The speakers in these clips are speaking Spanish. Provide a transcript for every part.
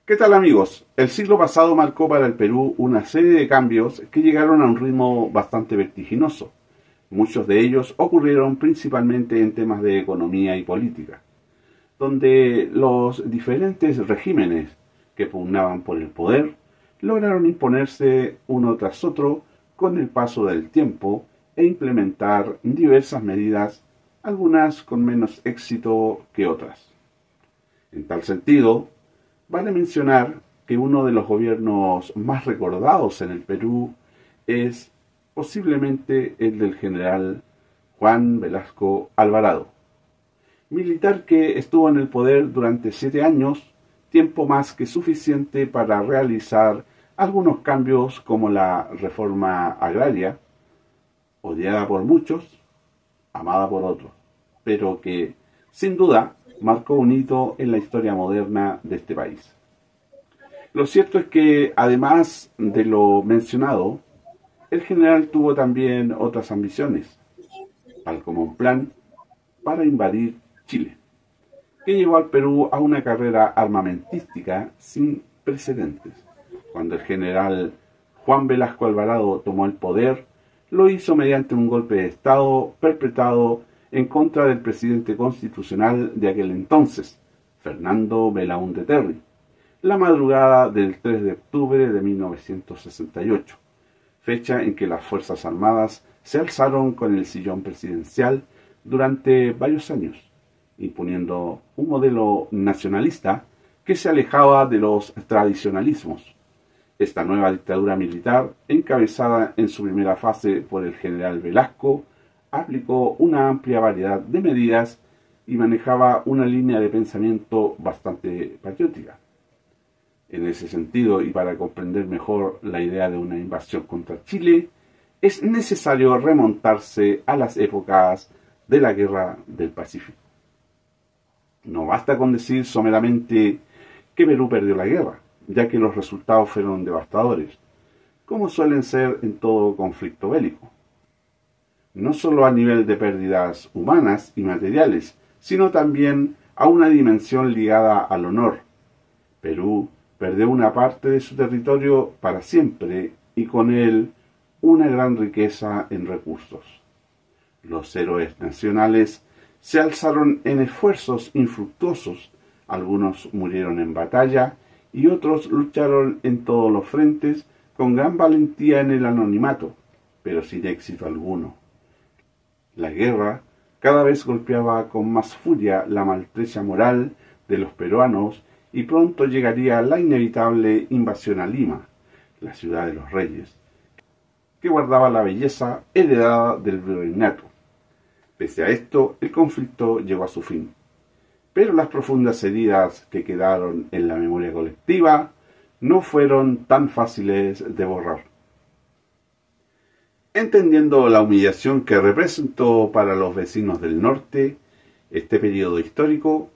¿Qué tal amigos? El siglo pasado marcó para el Perú una serie de cambios que llegaron a un ritmo bastante vertiginoso. Muchos de ellos ocurrieron principalmente en temas de economía y política, donde los diferentes regímenes que pugnaban por el poder lograron imponerse uno tras otro con el paso del tiempo e implementar diversas medidas, algunas con menos éxito que otras. En tal sentido, vale mencionar que uno de los gobiernos más recordados en el Perú es posiblemente el del general Juan Velasco Alvarado, militar que estuvo en el poder durante 7 años, tiempo más que suficiente para realizar algunos cambios como la reforma agraria, odiada por muchos, amada por otros, pero que, sin duda, marcó un hito en la historia moderna de este país. Lo cierto es que, además de lo mencionado, el general tuvo también otras ambiciones, tal como un plan para invadir Chile, que llevó al Perú a una carrera armamentística sin precedentes. Cuando el general Juan Velasco Alvarado tomó el poder, lo hizo mediante un golpe de Estado perpetrado en contra del presidente constitucional de aquel entonces, Fernando Belaúnde Terry, la madrugada del 3 de octubre de 1968, fecha en que las Fuerzas Armadas se alzaron con el sillón presidencial durante varios años, imponiendo un modelo nacionalista que se alejaba de los tradicionalismos. Esta nueva dictadura militar, encabezada en su primera fase por el general Velasco, aplicó una amplia variedad de medidas y manejaba una línea de pensamiento bastante patriótica. En ese sentido, y para comprender mejor la idea de una invasión contra Chile, es necesario remontarse a las épocas de la Guerra del Pacífico. No basta con decir someramente que Perú perdió la guerra, ya que los resultados fueron devastadores, como suelen ser en todo conflicto bélico. No solo a nivel de pérdidas humanas y materiales, sino también a una dimensión ligada al honor. Perú perdió una parte de su territorio para siempre y con él una gran riqueza en recursos. Los héroes nacionales se alzaron en esfuerzos infructuosos, algunos murieron en batalla y otros lucharon en todos los frentes con gran valentía en el anonimato, pero sin éxito alguno. La guerra cada vez golpeaba con más furia la maltrecha moral de los peruanos y pronto llegaría la inevitable invasión a Lima, la ciudad de los reyes, que guardaba la belleza heredada del virreinato. Pese a esto, el conflicto llegó a su fin, pero las profundas heridas que quedaron en la memoria colectiva no fueron tan fáciles de borrar. Entendiendo la humillación que representó para los vecinos del norte este periodo histórico,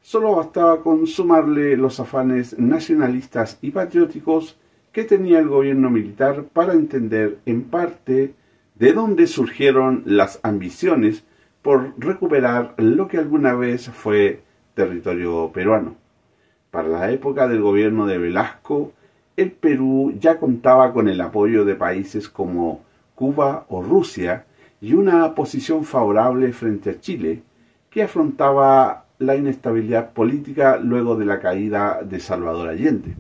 solo bastaba con sumarle los afanes nacionalistas y patrióticos que tenía el gobierno militar para entender en parte de dónde surgieron las ambiciones por recuperar lo que alguna vez fue territorio peruano. Para la época del gobierno de Velasco, el Perú ya contaba con el apoyo de países como Cuba o Rusia y una posición favorable frente a Chile, que afrontaba la inestabilidad política luego de la caída de Salvador Allende.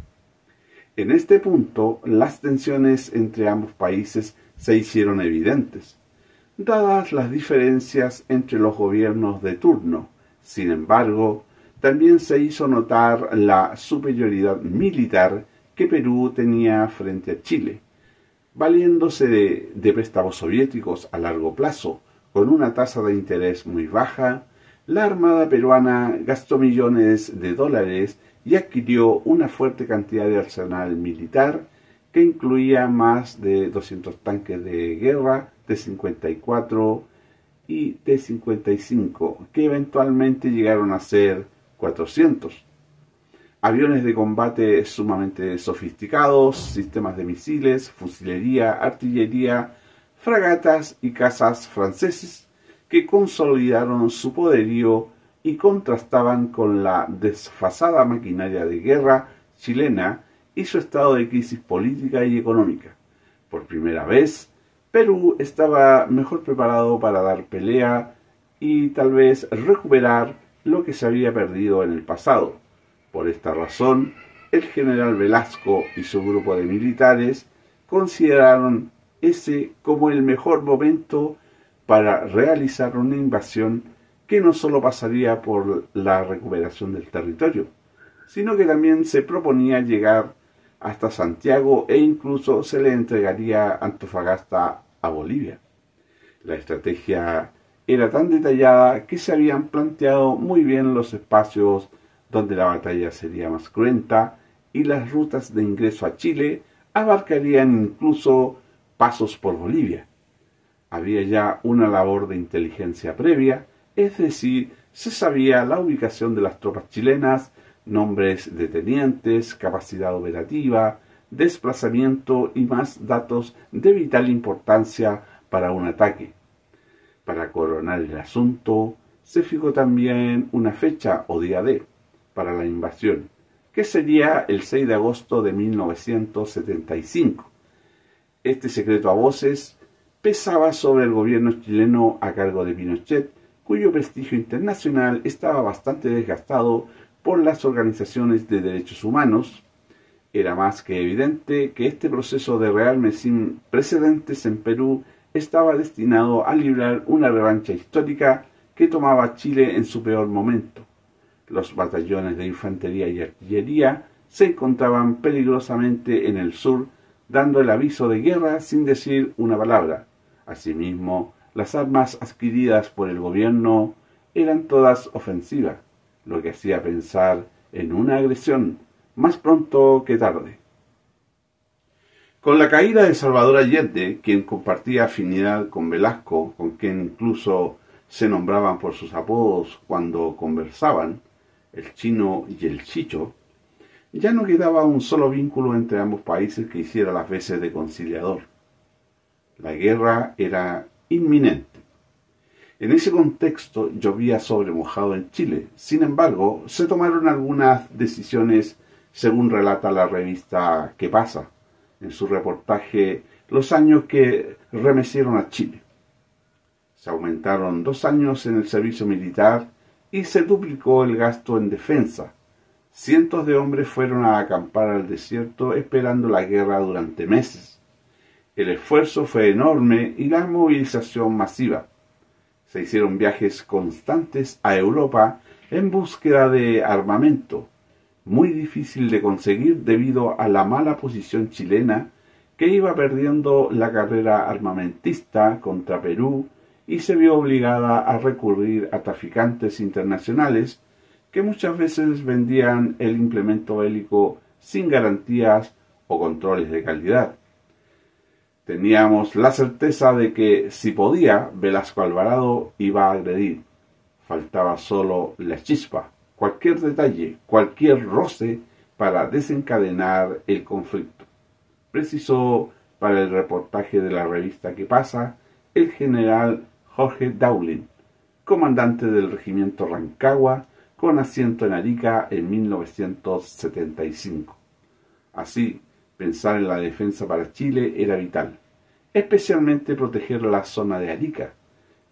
En este punto, las tensiones entre ambos países se hicieron evidentes, dadas las diferencias entre los gobiernos de turno. Sin embargo, también se hizo notar la superioridad militar que Perú tenía frente a Chile, valiéndose de préstamos soviéticos a largo plazo, con una tasa de interés muy baja. La Armada peruana gastó millones de dólares y adquirió una fuerte cantidad de arsenal militar que incluía más de 200 tanques de guerra T-54 y T-55, que eventualmente llegaron a ser 400. Aviones de combate sumamente sofisticados, sistemas de misiles, fusilería, artillería, fragatas y cazas franceses que consolidaron su poderío y contrastaban con la desfasada maquinaria de guerra chilena y su estado de crisis política y económica. Por primera vez, Perú estaba mejor preparado para dar pelea y tal vez recuperar lo que se había perdido en el pasado. Por esta razón, el general Velasco y su grupo de militares consideraron ese como el mejor momento para realizar una invasión que no solo pasaría por la recuperación del territorio, sino que también se proponía llegar hasta Santiago e incluso se le entregaría Antofagasta a Bolivia. La estrategia era tan detallada que se habían planteado muy bien los espacios donde la batalla sería más cruenta y las rutas de ingreso a Chile abarcarían incluso pasos por Bolivia. Había ya una labor de inteligencia previa, es decir, se sabía la ubicación de las tropas chilenas, nombres de tenientes, capacidad operativa, desplazamiento y más datos de vital importancia para un ataque. Para coronar el asunto, se fijó también una fecha o día D para la invasión, que sería el 6 de agosto de 1975. Este secreto a voces pesaba sobre el gobierno chileno a cargo de Pinochet, cuyo prestigio internacional estaba bastante desgastado por las organizaciones de derechos humanos. Era más que evidente que este proceso de rearme sin precedentes en Perú estaba destinado a librar una revancha histórica que tomaba Chile en su peor momento. Los batallones de infantería y artillería se encontraban peligrosamente en el sur, dando el aviso de guerra sin decir una palabra. Asimismo, las armas adquiridas por el gobierno eran todas ofensivas, lo que hacía pensar en una agresión más pronto que tarde. Con la caída de Salvador Allende, quien compartía afinidad con Velasco, con quien incluso se nombraban por sus apodos cuando conversaban, el Chino y el Chicho, ya no quedaba un solo vínculo entre ambos países que hiciera las veces de conciliador. La guerra era inminente. En ese contexto llovía sobre mojado en Chile. Sin embargo, se tomaron algunas decisiones según relata la revista ¿Qué pasa?, en su reportaje Los años que remecieron a Chile. Se aumentaron 2 años en el servicio militar y se duplicó el gasto en defensa. Cientos de hombres fueron a acampar al desierto esperando la guerra durante meses. El esfuerzo fue enorme y la movilización masiva. Se hicieron viajes constantes a Europa en búsqueda de armamento, muy difícil de conseguir debido a la mala posición chilena que iba perdiendo la carrera armamentista contra Perú y se vio obligada a recurrir a traficantes internacionales que muchas veces vendían el implemento bélico sin garantías o controles de calidad. Teníamos la certeza de que, si podía, Velasco Alvarado iba a agredir. Faltaba solo la chispa, cualquier detalle, cualquier roce para desencadenar el conflicto. Precisó para el reportaje de la revista ¿Qué pasa?, el general Jorge Daulin, comandante del regimiento Rancagua, con asiento en Arica en 1975. Así, pensar en la defensa para Chile era vital, especialmente proteger la zona de Arica,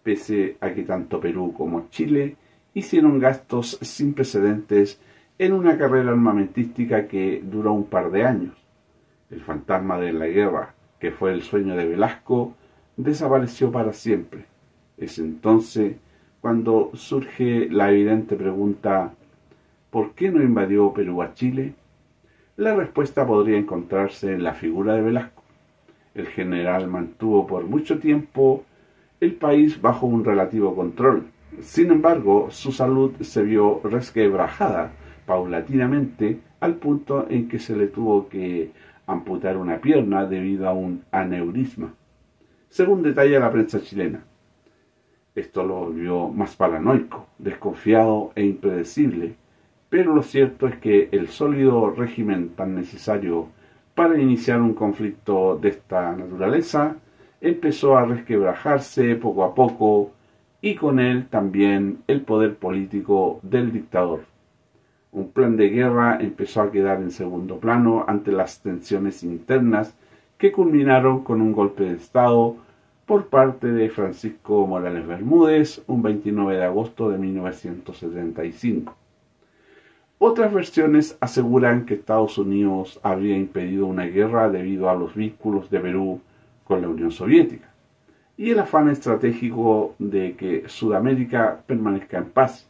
pese a que tanto Perú como Chile hicieron gastos sin precedentes en una carrera armamentística que duró un par de años. El fantasma de la guerra, que fue el sueño de Velasco, desapareció para siempre. Es entonces cuando surge la evidente pregunta: ¿por qué no invadió Perú a Chile? La respuesta podría encontrarse en la figura de Velasco. El general mantuvo por mucho tiempo el país bajo un relativo control. Sin embargo, su salud se vio resquebrajada paulatinamente al punto en que se le tuvo que amputar una pierna debido a un aneurisma, según detalla la prensa chilena. Esto lo volvió más paranoico, desconfiado e impredecible, pero lo cierto es que el sólido régimen tan necesario para iniciar un conflicto de esta naturaleza empezó a resquebrajarse poco a poco, y con él también el poder político del dictador. Un plan de guerra empezó a quedar en segundo plano ante las tensiones internas que culminaron con un golpe de Estado por parte de Francisco Morales Bermúdez un 29 de agosto de 1975. Otras versiones aseguran que Estados Unidos habría impedido una guerra debido a los vínculos de Perú con la Unión Soviética y el afán estratégico de que Sudamérica permanezca en paz.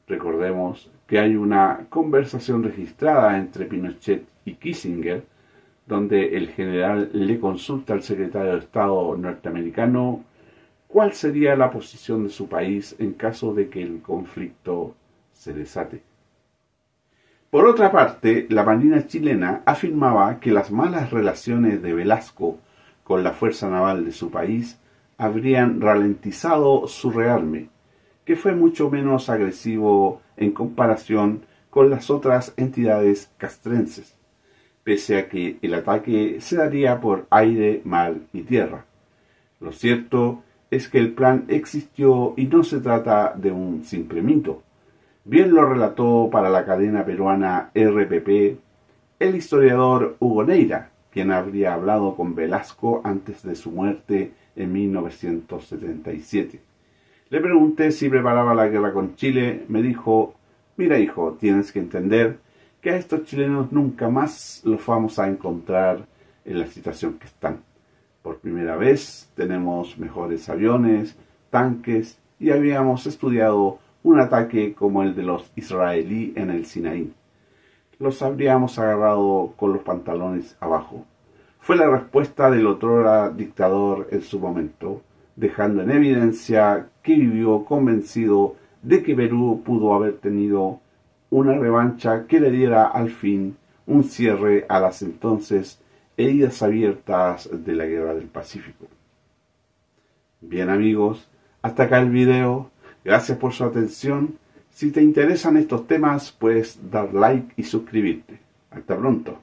Recordemos que hay una conversación registrada entre Pinochet y Kissinger, donde el general le consulta al secretario de Estado norteamericano cuál sería la posición de su país en caso de que el conflicto se desate. Por otra parte, la Marina chilena afirmaba que las malas relaciones de Velasco con la fuerza naval de su país habrían ralentizado su rearme, que fue mucho menos agresivo en comparación con las otras entidades castrenses, pese a que el ataque se daría por aire, mar y tierra. Lo cierto es que el plan existió y no se trata de un simple mito. Bien lo relató para la cadena peruana RPP el historiador Hugo Neira, quien habría hablado con Velasco antes de su muerte en 1977. Le pregunté si preparaba la guerra con Chile. Me dijo: mira, hijo, tienes que entender que a estos chilenos nunca más los vamos a encontrar en la situación que están. Por primera vez tenemos mejores aviones, tanques, y habíamos estudiado un ataque como el de los israelíes en el Sinaí. Los habríamos agarrado con los pantalones abajo. Fue la respuesta del otrora dictador en su momento, dejando en evidencia que vivió convencido de que Perú pudo haber tenido una revancha que le diera al fin un cierre a las entonces heridas abiertas de la Guerra del Pacífico. Bien, amigos, hasta acá el video. Gracias por su atención. Si te interesan estos temas, puedes dar like y suscribirte. Hasta pronto.